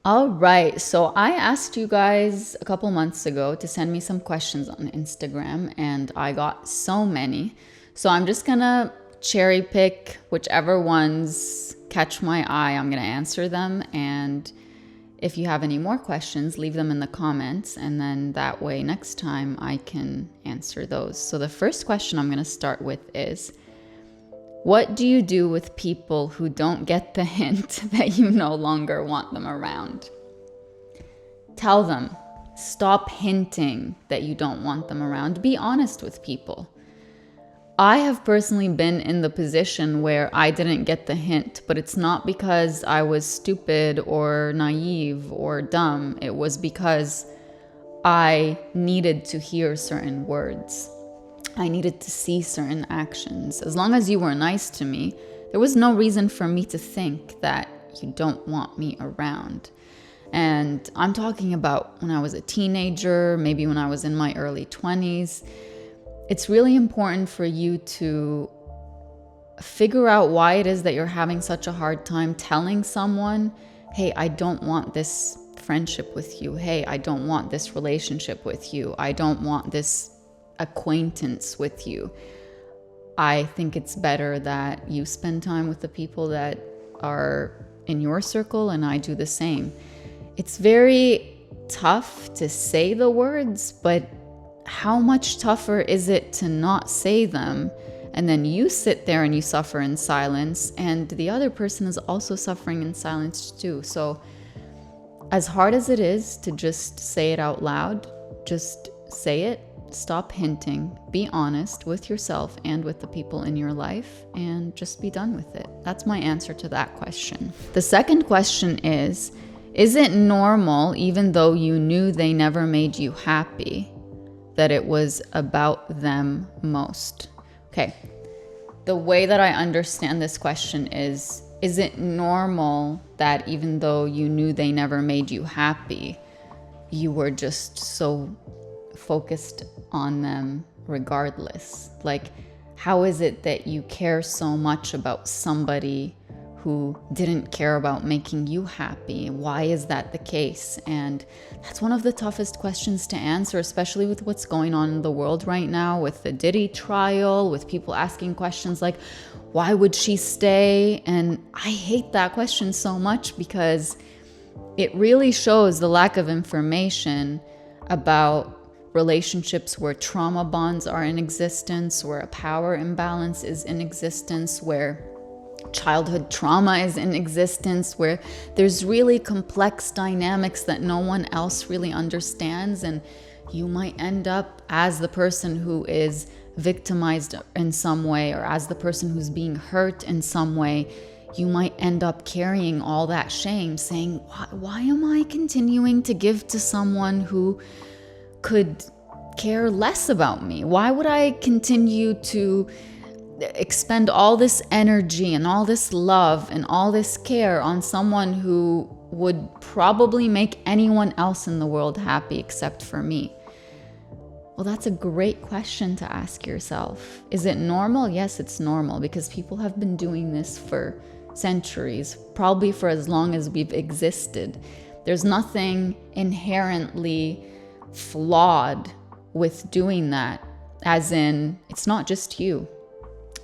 All right. So I asked you guys a couple months ago to send me some questions on Instagram, and I got so many. So I'm just going to cherry pick whichever ones catch my eye. I'm going to answer them. And if you have any more questions, leave them in the comments. And then that way, next time I can answer those. So the first question I'm going to start with is, what do you do with people who don't get the hint that you no longer want them around? Tell them. Stop hinting that you don't want them around. Be honest with people. I have personally been in the position where I didn't get the hint, but it's not because I was stupid or naive or dumb. It was because I needed to hear certain words. I needed to see certain actions. As long as you were nice to me, there was no reason for me to think that you don't want me around. And I'm talking about when I was a teenager, maybe when I was in my early 20s. It's really important for you to figure out why it is that you're having such a hard time telling someone, hey, I don't want this friendship with you. Hey, I don't want this relationship with you. I don't want this acquaintance with you. I think it's better that you spend time with the people that are in your circle, and I do the same. It's very tough to say the words, but how much tougher is it to not say them, and then you sit there and you suffer in silence, and the other person is also suffering in silence too. So as hard as it is to just say it out loud, just say it. Stop hinting. Be honest with yourself and with the people in your life, and just be done with it. That's my answer to that question. The second question is it normal, even though you knew they never made you happy, that it was about them most? Okay. The way that I understand this question is it normal that even though you knew they never made you happy, you were just so focused on them regardless? Like, how is it that you care so much about somebody who didn't care about making you happy? Why is that the case? And that's one of the toughest questions to answer, especially with what's going on in the world right now, with the Diddy trial, with people asking questions like, why would she stay? And I hate that question so much because it really shows the lack of information about relationships where trauma bonds are in existence, where a power imbalance is in existence, where childhood trauma is in existence, where there's really complex dynamics that no one else really understands. And you might end up as the person who is victimized in some way, or as the person who's being hurt in some way. You might end up carrying all that shame, saying, why am I continuing to give to someone who could care less about me? Why would I continue to expend all this energy and all this love and all this care on someone who would probably make anyone else in the world happy except for me? Well, that's a great question to ask yourself. Is it normal? Yes, it's normal, because people have been doing this for centuries, probably for as long as we've existed. There's nothing inherently flawed with doing that, as in, it's not just you.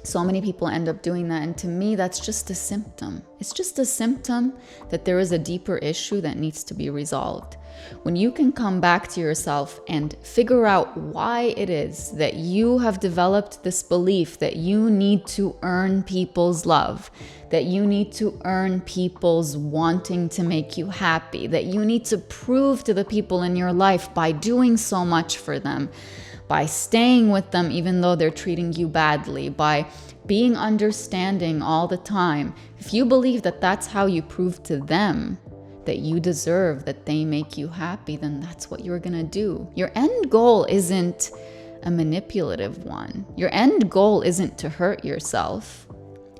So many people end up doing that, and to me, that's just a symptom. It's just a symptom that there is a deeper issue that needs to be resolved. When you can come back to yourself and figure out why it is that you have developed this belief that you need to earn people's love, that you need to earn people's wanting to make you happy, that you need to prove to the people in your life by doing so much for them, by staying with them even though they're treating you badly, by being understanding all the time. If you believe that that's how you prove to them that you deserve that they make you happy, then that's what you're gonna do. Your end goal isn't a manipulative one. Your end goal isn't to hurt yourself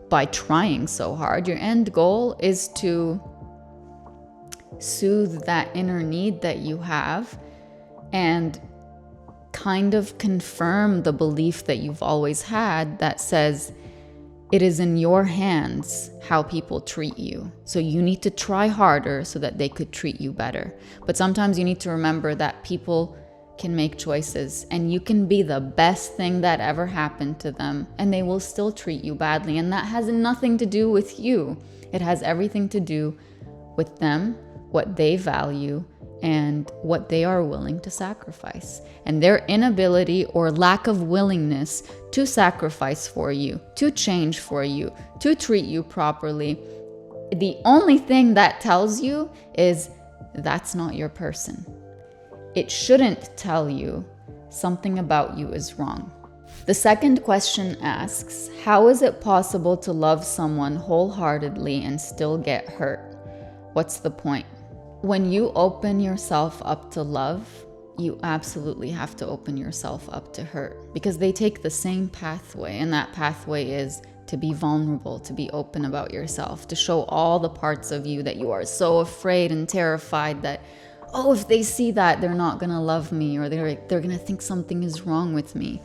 by trying so hard. Your end goal is to soothe that inner need that you have and kind of confirm the belief that you've always had that says, it is in your hands how people treat you. So you need to try harder so that they could treat you better. But sometimes you need to remember that people can make choices, and you can be the best thing that ever happened to them, and they will still treat you badly. And that has nothing to do with you. It has everything to do with them, what they value, and what they are willing to sacrifice. And their inability or lack of willingness to sacrifice for you, to change for you, to treat you properly, the only thing that tells you is that's not your person. It shouldn't tell you something about you is wrong. The second question asks, how is it possible to love someone wholeheartedly and still get hurt? What's the point? When you open yourself up to love, you absolutely have to open yourself up to hurt, because they take the same pathway, and that pathway is to be vulnerable, to be open about yourself, to show all the parts of you that you are so afraid and terrified that, oh, if they see that, they're not gonna love me, or they're gonna think something is wrong with me.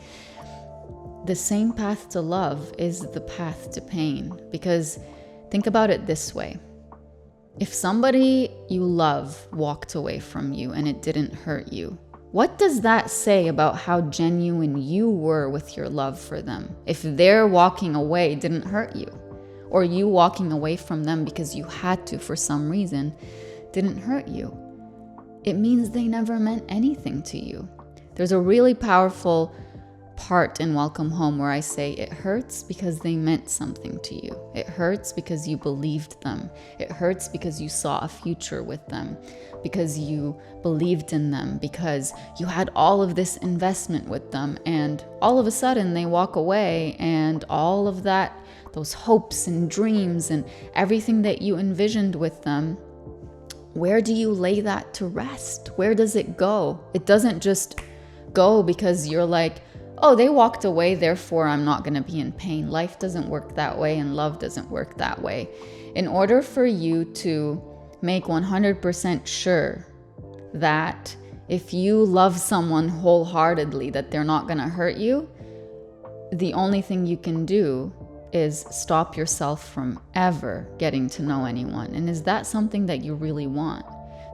The same path to love is the path to pain, because think about it this way. If somebody you love walked away from you and it didn't hurt you, what does that say about how genuine you were with your love for them? If their walking away didn't hurt you, or you walking away from them because you had to for some reason didn't hurt you, it means they never meant anything to you. There's a really powerful part in Welcome Home where I say it hurts because they meant something to you. It hurts because you believed them. It hurts because you saw a future with them, because you believed in them, because you had all of this investment with them, and all of a sudden they walk away, and all of that, those hopes and dreams and everything that you envisioned with them, where do you lay that to rest? Where does it go? It doesn't just go because you're like, oh, they walked away, therefore I'm not going to be in pain. Life doesn't work that way, and love doesn't work that way. In order for you to make 100% sure that if you love someone wholeheartedly, that they're not going to hurt you, the only thing you can do is stop yourself from ever getting to know anyone. And is that something that you really want?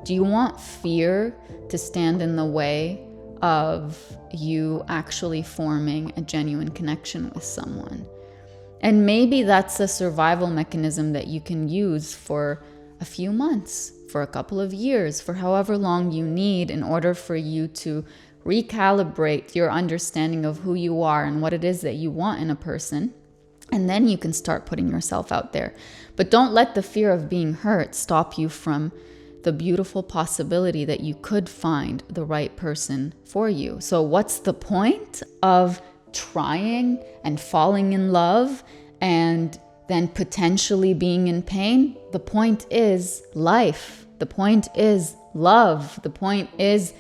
Do you want fear to stand in the way of you actually forming a genuine connection with someone? And maybe that's a survival mechanism that you can use for a few months, for a couple of years, for however long you need in order for you to recalibrate your understanding of who you are and what it is that you want in a person. And then you can start putting yourself out there. But don't let the fear of being hurt stop you from the beautiful possibility that you could find the right person for you. So what's the point of trying and falling in love and then potentially being in pain? The point is life. The point is love. The point is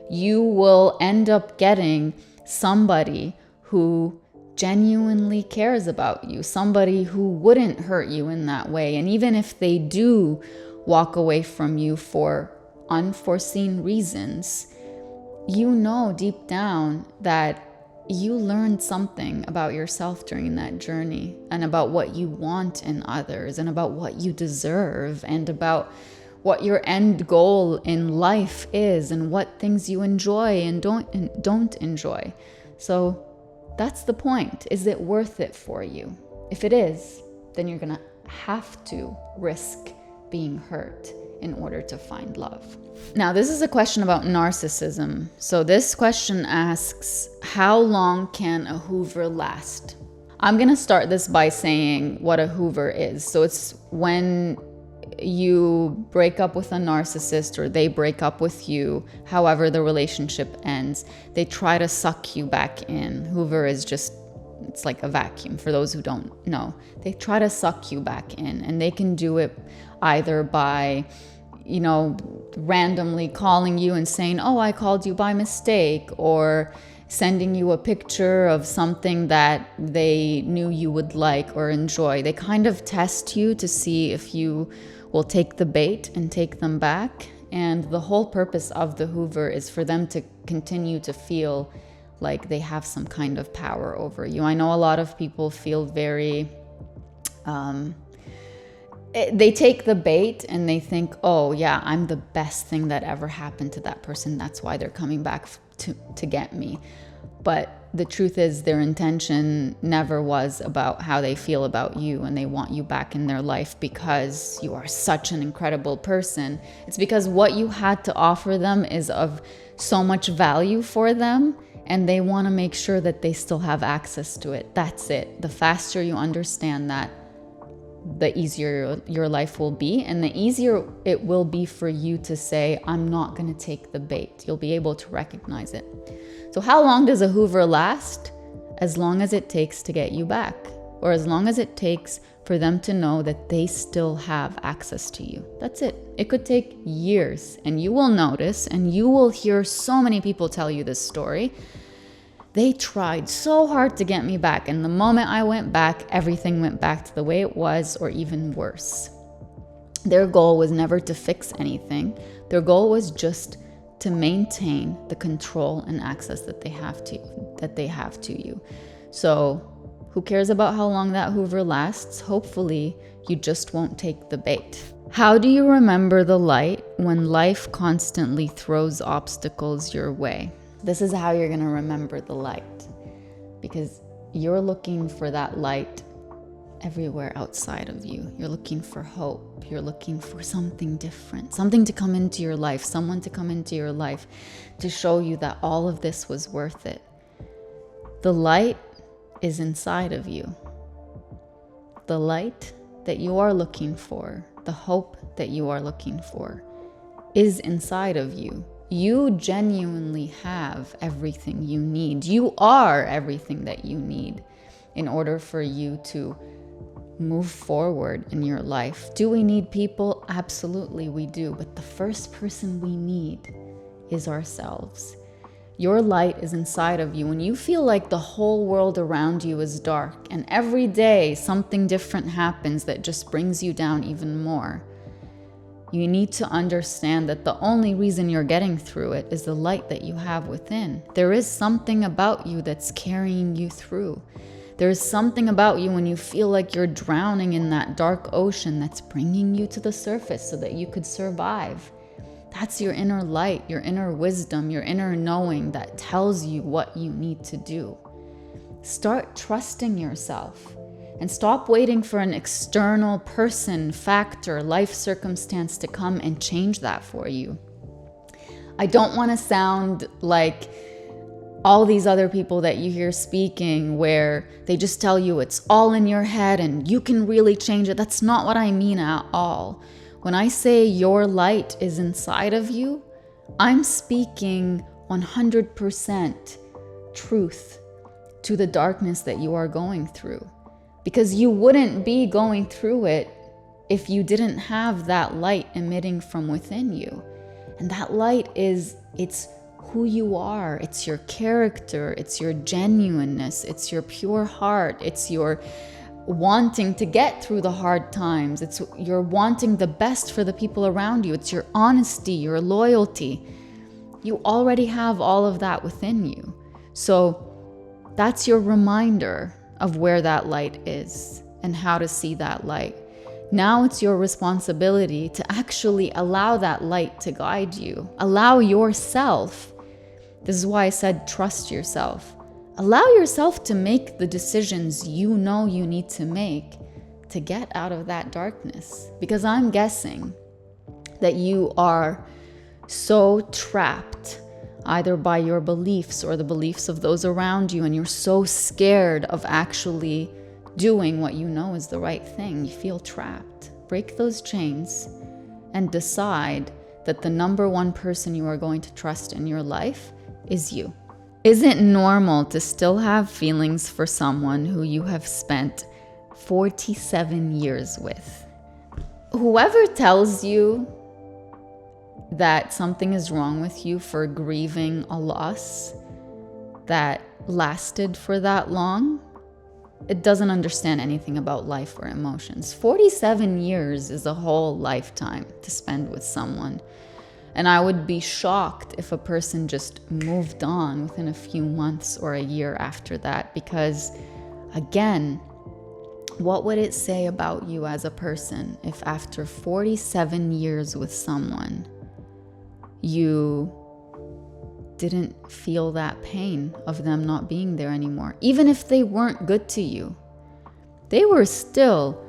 you will end up getting somebody who genuinely cares about you, somebody who wouldn't hurt you in that way. And even if they do walk away from you for unforeseen reasons, you know deep down that you learned something about yourself during that journey, and about what you want in others, and about what you deserve, and about what your end goal in life is, and what things you enjoy and don't enjoy. So that's the point. Is it worth it for you? If it is, then you're gonna have to risk being hurt in order to find love. Now, this is a question about narcissism. So this question asks, how long can a Hoover last? I'm gonna start this by saying what a Hoover is. So it's when you break up with a narcissist, or they break up with you, however the relationship ends, they try to suck you back in. Hoover is just, it's like a vacuum for those who don't know. They try to suck you back in, and they can do it either by, randomly calling you and saying, oh, I called you by mistake, or sending you a picture of something that they knew you would like or enjoy. They kind of test you to see if you will take the bait and take them back. And the whole purpose of the Hoover is for them to continue to feel like they have some kind of power over you. I know a lot of people feel very They take the bait and they think, oh yeah, I'm the best thing that ever happened to that person. That's why they're coming back to get me. But the truth is their intention never was about how they feel about you, and they want you back in their life because you are such an incredible person. It's because what you had to offer them is of so much value for them, and they want to make sure that they still have access to it. That's it. The faster you understand that, the easier your life will be, and the easier it will be for you to say, I'm not going to take the bait. You'll be able to recognize it. So how long does a Hoover last? As long as it takes to get you back, or as long as it takes for them to know that they still have access to you. That's it. It could take years, and you will notice, and you will hear so many people tell you this story. They tried so hard to get me back, and the moment I went back, everything went back to the way it was, or even worse. Their goal was never to fix anything. Their goal was just to maintain the control and access that they have to you. So who cares about how long that Hoover lasts? Hopefully you just won't take the bait. How do you remember the light when life constantly throws obstacles your way? This is how you're going to remember the light, because you're looking for that light everywhere outside of you. You're looking for hope. You're looking for something different, something to come into your life, someone to come into your life to show you that all of this was worth it. The light is inside of you. The light that you are looking for, the hope that you are looking for, is inside of you. You genuinely have everything you need. You are everything that you need in order for you to move forward in your life. Do we need people? Absolutely we do. But the first person we need is ourselves. Your light is inside of you. When you feel like the whole world around you is dark, and every day something different happens that just brings you down even more, you need to understand that the only reason you're getting through it is the light that you have within. There is something about you that's carrying you through. There is something about you when you feel like you're drowning in that dark ocean that's bringing you to the surface so that you could survive. That's your inner light, your inner wisdom, your inner knowing that tells you what you need to do. Start trusting yourself. And stop waiting for an external person, factor, life circumstance to come and change that for you. I don't want to sound like all these other people that you hear speaking where they just tell you it's all in your head and you can really change it. That's not what I mean at all. When I say your light is inside of you, I'm speaking 100% truth to the darkness that you are going through. Because you wouldn't be going through it if you didn't have that light emitting from within you. And that light it's who you are. It's your character. It's your genuineness. It's your pure heart. It's your wanting to get through the hard times. It's your wanting the best for the people around you. It's your honesty, your loyalty. You already have all of that within you. So that's your reminder of where that light is and how to see that light. Now it's your responsibility to actually allow that light to guide you. Allow yourself. This is why I said trust yourself. Allow yourself to make the decisions you know you need to make to get out of that darkness. Because I'm guessing that you are so trapped either by your beliefs or the beliefs of those around you, and you're so scared of actually doing what you know is the right thing. You feel trapped. Break those chains and decide that the number one person you are going to trust in your life is you. Is it normal to still have feelings for someone who you have spent 47 years with? Whoever tells you that something is wrong with you for grieving a loss that lasted for that long, it doesn't understand anything about life or emotions. 47 years is a whole lifetime to spend with someone. And I would be shocked if a person just moved on within a few months or a year after that, because again, What would it say about you as a person if after 47 years with someone, you didn't feel that pain of them not being there anymore? Even if they weren't good to you, they were still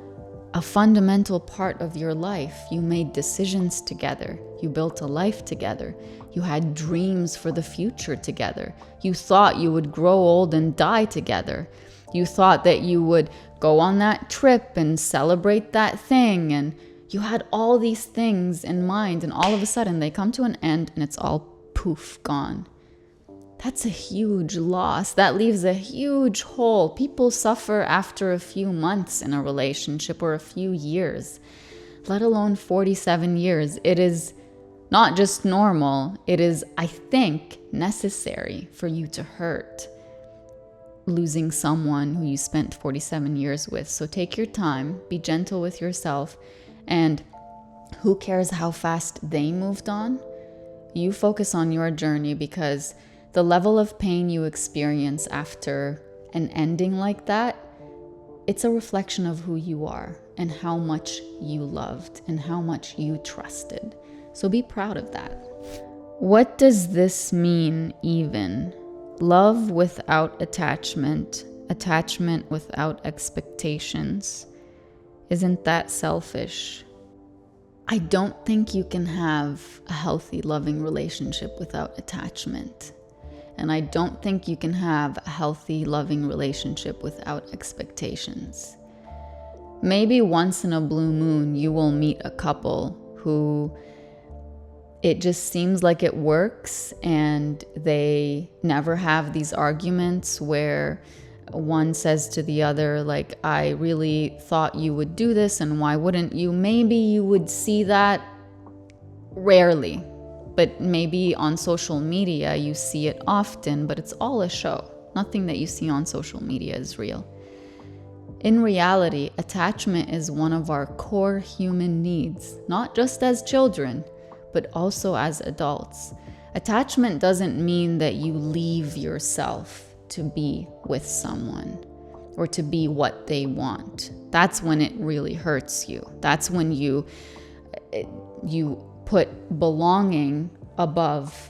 a fundamental part of your life. You made decisions together. You built a life together. You had dreams for the future together. You thought you would grow old and die together. You thought that you would go on that trip and celebrate that thing. And you had all these things in mind. And all of a sudden they come to an end and it's all poof, gone. That's a huge loss. That leaves a huge hole. People suffer after a few months in a relationship or a few years, let alone 47 years. It is not just normal. It is, I think, necessary for you to hurt losing someone who you spent 47 years with. So take your time, be gentle with yourself, and who cares how fast they moved on? You focus on your journey, because the level of pain you experience after an ending like that, it's a reflection of who you are and how much you loved and how much you trusted. So be proud of that. What does this mean even? Love without attachment, attachment without expectations. Isn't that selfish? I don't think you can have a healthy, loving relationship without attachment. And I don't think you can have a healthy, loving relationship without expectations. Maybe once in a blue moon, you will meet a couple who it just seems like it works and they never have these arguments where one says to the other, like, I really thought you would do this and why wouldn't you? Maybe you would see that rarely, but maybe on social media you see it often, but it's all a show. Nothing that you see on social media is real. In reality, attachment is one of our core human needs, not just as children, but also as adults. Attachment doesn't mean that you leave yourself to be with someone or to be what they want. That's when it really hurts you. That's when you put belonging above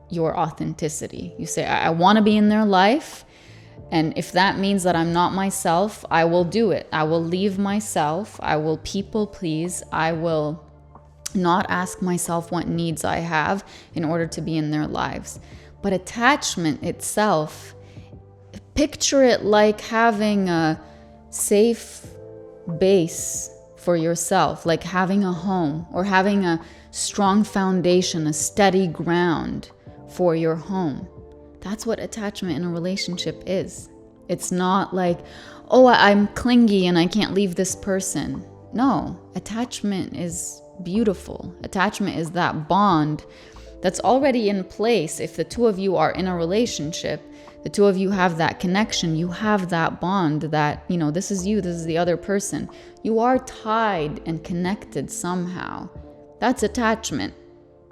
your authenticity. You say, I want to be in their life, and if that means that I'm not myself, I will do it. I will leave myself. I will people please. I will not ask myself what needs I have in order to be in their lives. But attachment itself, picture it like having a safe base for yourself, like having a home or having a strong foundation, a steady ground for your home. That's what attachment in a relationship is. It's not like, oh, I'm clingy and I can't leave this person. No, attachment is beautiful. Attachment is that bond that's already in place. If the two of you are in a relationship, the two of you have that connection, you have that bond that, this is you, this is the other person. You are tied and connected somehow. That's attachment.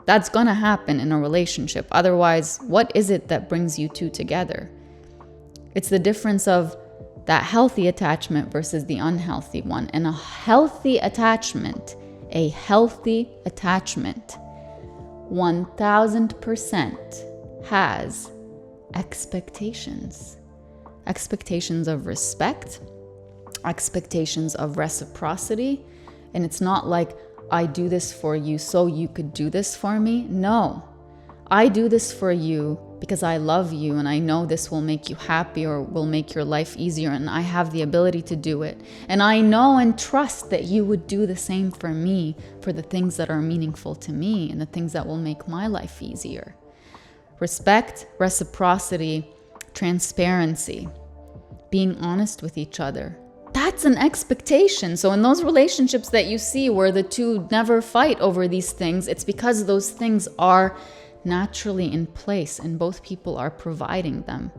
That's gonna happen in a relationship. Otherwise, what is it that brings you two together? It's the difference of that healthy attachment versus the unhealthy one. And a healthy attachment 1000% has expectations. Expectations of respect, expectations of reciprocity. And it's not like, I do this for you so you could do this for me. No, I do this for you because I love you and I know this will make you happy or will make your life easier, and I have the ability to do it. And I know and trust that you would do the same for me, for the things that are meaningful to me and the things that will make my life easier. Respect, reciprocity, transparency, being honest with each other. That's an expectation. So in those relationships that you see where the two never fight over these things, it's because those things are naturally in place and both people are providing them.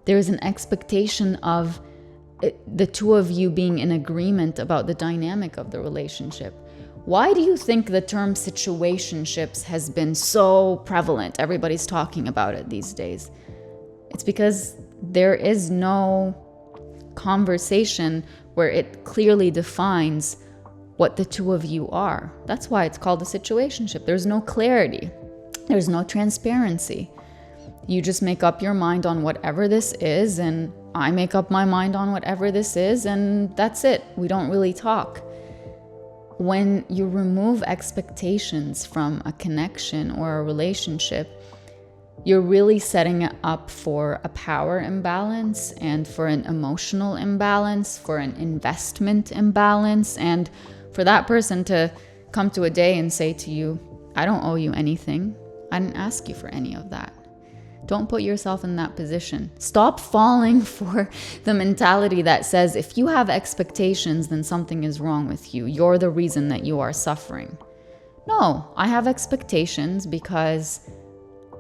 There's an expectation of the two of you being in agreement about the dynamic of the relationship. Why do you think the term situationships has been so prevalent? Everybody's talking about it these days. It's because there is no conversation where it clearly defines what the two of you are. That's why it's called a situationship. There's no clarity. There's no transparency. You just make up your mind on whatever this is, and I make up my mind on whatever this is, and that's it. We don't really talk. When you remove expectations from a connection or a relationship, you're really setting it up for a power imbalance and for an emotional imbalance, for an investment imbalance, and for that person to come to a day and say to you, I don't owe you anything. I didn't ask you for any of that. Don't put yourself in that position. Stop falling for the mentality that says if you have expectations, then something is wrong with you. You're the reason that you are suffering. No, I have expectations because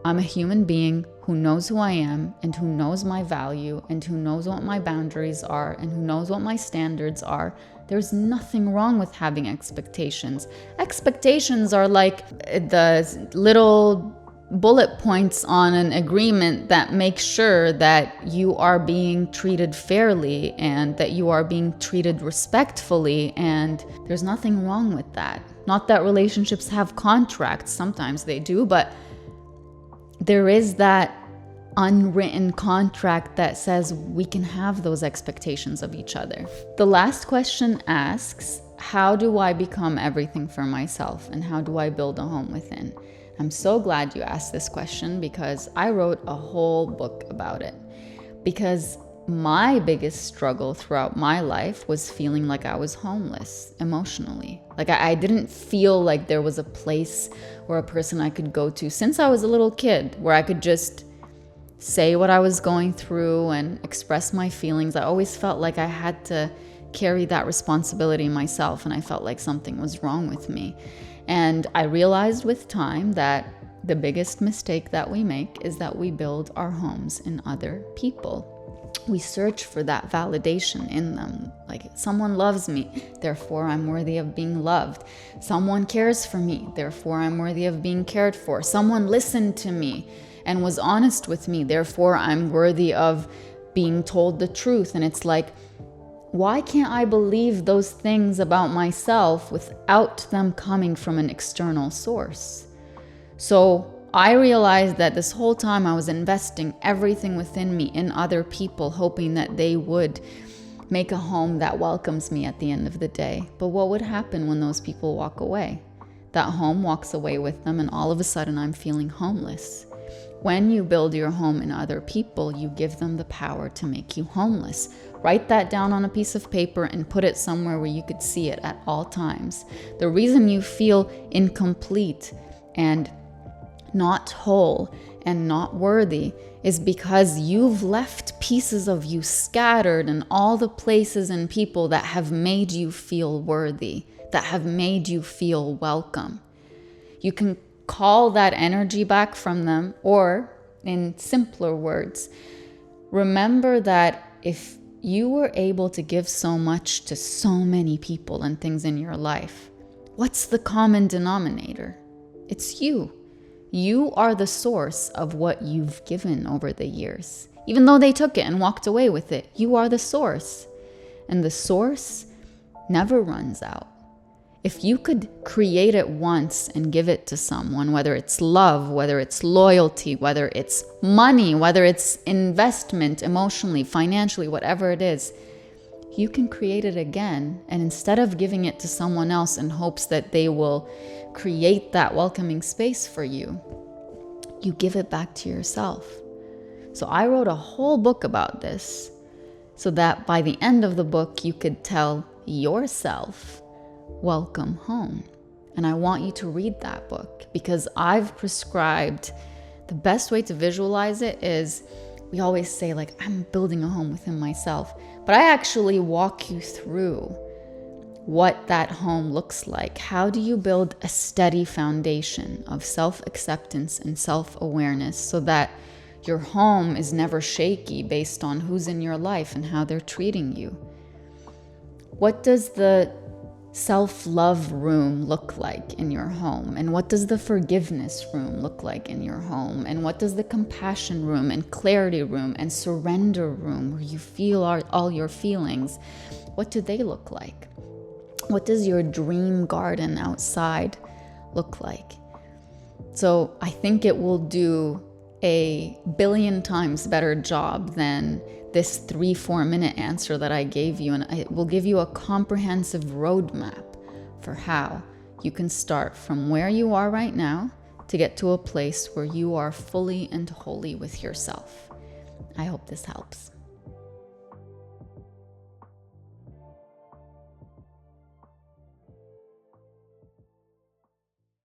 I'm a human being who knows who I am and who knows my value and who knows what my boundaries are and who knows what my standards are. There's nothing wrong with having expectations. Expectations are like the little bullet points on an agreement that make sure that you are being treated fairly and that you are being treated respectfully, and there's nothing wrong with that. Not that relationships have contracts, sometimes they do, but there is that unwritten contract that says we can have those expectations of each other. The last question asks, how do I become everything for myself, and how do I build a home within? I'm so glad you asked this question because I wrote a whole book about it. Because my biggest struggle throughout my life was feeling like I was homeless emotionally. Like I didn't feel like there was a place or a person I could go to since I was a little kid where I could just say what I was going through and express my feelings. I always felt like I had to carry that responsibility myself, and I felt like something was wrong with me. And I realized with time that the biggest mistake that we make is that we build our homes in other people. We search for that validation in them. Like, someone loves me, therefore I'm worthy of being loved. Someone cares for me, therefore I'm worthy of being cared for. Someone listened to me and was honest with me, therefore I'm worthy of being told the truth. And it's like, why can't I believe those things about myself without them coming from an external source? So I realized that this whole time I was investing everything within me in other people, hoping that they would make a home that welcomes me at the end of the day. But what would happen when those people walk away? That home walks away with them, and all of a sudden I'm feeling homeless. When you build your home in other people, you give them the power to make you homeless. Write that down on a piece of paper and put it somewhere where you could see it at all times. The reason you feel incomplete and not whole and not worthy is because you've left pieces of you scattered in all the places and people that have made you feel worthy, that have made you feel welcome. You can call that energy back from them, or in simpler words, remember that if you were able to give so much to so many people and things in your life, what's the common denominator? It's you. You are the source of what you've given over the years. Even though they took it and walked away with it, you are the source. And the source never runs out. If you could create it once and give it to someone, whether it's love, whether it's loyalty, whether it's money, whether it's investment, emotionally, financially, whatever it is, you can create it again. And instead of giving it to someone else in hopes that they will create that welcoming space for you, you give it back to yourself. So I wrote a whole book about this so that by the end of the book, you could tell yourself, welcome home. And I want you to read that book because I've prescribed the best way to visualize it is, we always say like, I'm building a home within myself, but I actually walk you through what that home looks like. How do you build a steady foundation of self-acceptance and self-awareness so that your home is never shaky based on who's in your life and how they're treating you? What does the self-love room look like in your home? And what does the forgiveness room look like in your home? And what does the compassion room and clarity room and surrender room, where you feel all your feelings, what do they look like? What does your dream garden outside look like? So I think it will do a billion times better job than this 3-4 minute answer that I gave you, and it will give you a comprehensive roadmap for how you can start from where you are right now to get to a place where you are fully and wholly with yourself. I hope this helps.